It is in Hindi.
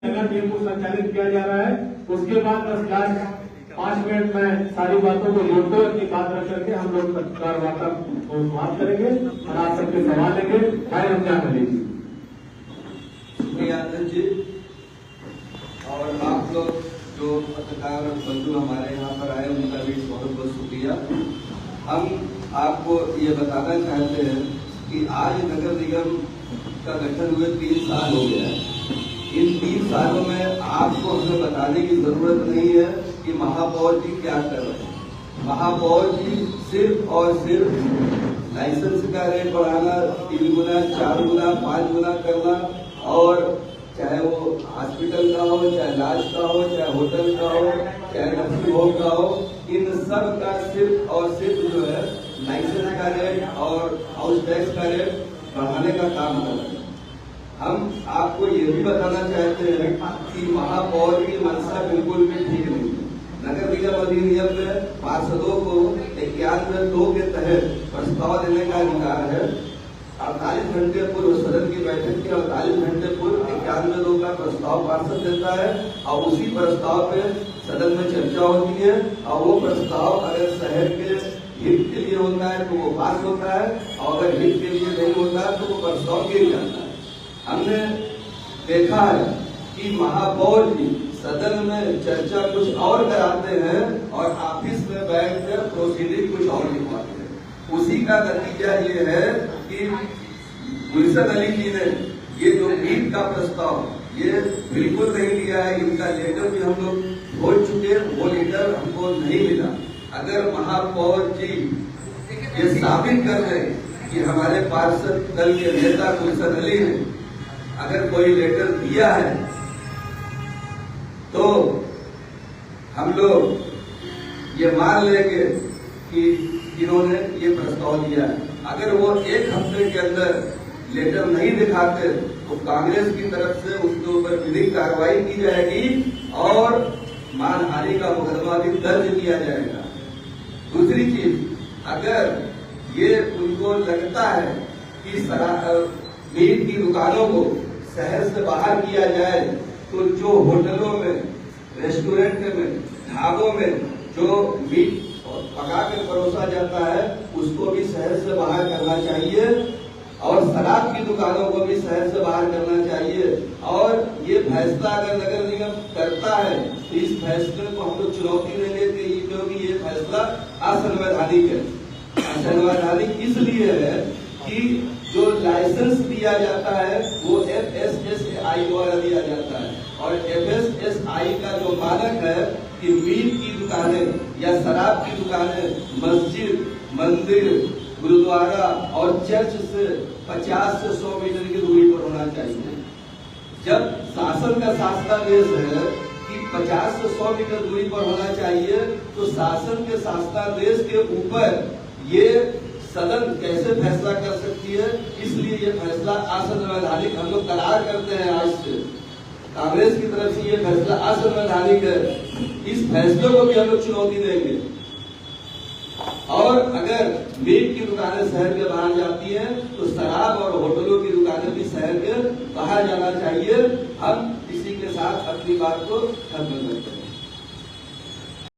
टीम को संचालित किया जा रहा है। उसके बाद 10 लाख 5 मिनट में सारी बातों को जोड़ते हुए अपनी बात रख करके हम लोग पत्रकार वार्ता को समाप्त करेंगे और आप सबके सवाल लेंगे। भाई रमजान अली जी। शुक्रिया आनंद जी। और आप लोग जो पत्रकार बंधु हमारे यहाँ पर आए उनका भी बहुत बहुत शुक्रिया। हम आपको ये बताना चाहते हैं कि आज नगर निगम का गठन हुए 3 साल हो गया है। इन 3 सालों में आपको हमें बताने की जरूरत नहीं है कि महापौर जी क्या कर रहे हैं। महापौर जी सिर्फ और सिर्फ लाइसेंस का रेट बढ़ाना, 3 गुना 4 गुना 5 गुना करना, और चाहे वो हॉस्पिटल का हो, चाहे लाज का हो, चाहे होटल का हो, चाहे नर्सिंग होम का हो, इन सब का सिर्फ और सिर्फ जो है लाइसेंस का रेट और हाउस टैक्स का रेट बढ़ाने का काम कर रहे हैं। हम आपको ये भी बताना चाहते हैं कि महापौर की मंशा बिल्कुल भी ठीक नहीं है। नगर निगम अधिनियम में पार्षदों को 91(2) के तहत प्रस्ताव देने का अधिकार है। 48 घंटे पूर्व सदन की बैठक के 48 घंटे पूर्व 91(2) का प्रस्ताव पार्षद देता है और उसी प्रस्ताव पे सदन में चर्चा होती है और वो प्रस्ताव अगर शहर के हित के लिए होता है तो वो पास होता है और अगर हित के लिए नहीं होता है तो वो प्रस्ताव गिर जाता है। हमने देखा है कि महापौर जी सदन में चर्चा कुछ और कराते हैं और ऑफिस में बैठकर प्रोसीडिंग कुछ और लिखवाते हैं। उसी का नतीजा ये है कि गुलशन अली जी ने ये जो नीट का प्रस्ताव ये बिल्कुल नहीं लिया है। इनका लेटर भी हम लोग खोज चुके हैं, वो लेटर हमको नहीं मिला। अगर महापौर जी ये साबित कर दें कि हमारे पार्षद दल के नेता गुलशन अली ने अगर कोई लेटर दिया है तो हम लोग ये मान लेंगे कि इन्होंने ये प्रस्ताव दिया है। अगर वो 1 हफ्ते के अंदर लेटर नहीं दिखाते तो कांग्रेस की तरफ से उनके ऊपर विधिक कार्रवाई की जाएगी और मानहानि का मुकदमा भी दर्ज किया जाएगा। दूसरी चीज, अगर ये उनको लगता है कि मीट की दुकानों को शहर से बाहर किया जाए तो जो होटलों में, रेस्टोरेंट में, ढाबों में जो मीट पका कर परोसा जाता है उसको भी शहर से बाहर करना चाहिए और शराब की दुकानों को भी शहर से बाहर करना चाहिए। और ये फैसला अगर नगर निगम करता है तो इस फैसले को हम लोग चुनौती देंगे क्योंकि ये फैसला असंवैधानिक है। असंवैधानिक इसलिए है कि जो लाइसेंस दिया जाता है वो FSSAI द्वारा दिया जाता है और FSSAI का जो मानक है कि मीट की दुकानें या शराब की दुकानें मस्जिद, मंदिर, गुरुद्वारा और चर्च से 50 से 100 मीटर की दूरी पर होना चाहिए। जब शासन का शासनादेश है कि 50 से 100 मीटर दूरी पर होना चाहिए तो शासन के शासनादेश के ऊपर ये सदन कैसे फैसला कर सकती है। इसलिए ये फैसला असंवैधानिक हम लोग करार करते हैं। आज से कांग्रेस की तरफ से ये फैसला असंवैधानिक है। इस फैसले को भी हम लोग चुनौती देंगे। और अगर मीट की दुकानें शहर के बाहर जाती हैं तो शराब और होटलों की दुकानें भी शहर के बाहर जाना चाहिए। हम इसी के साथ अपनी बात को खत्म करते हैं।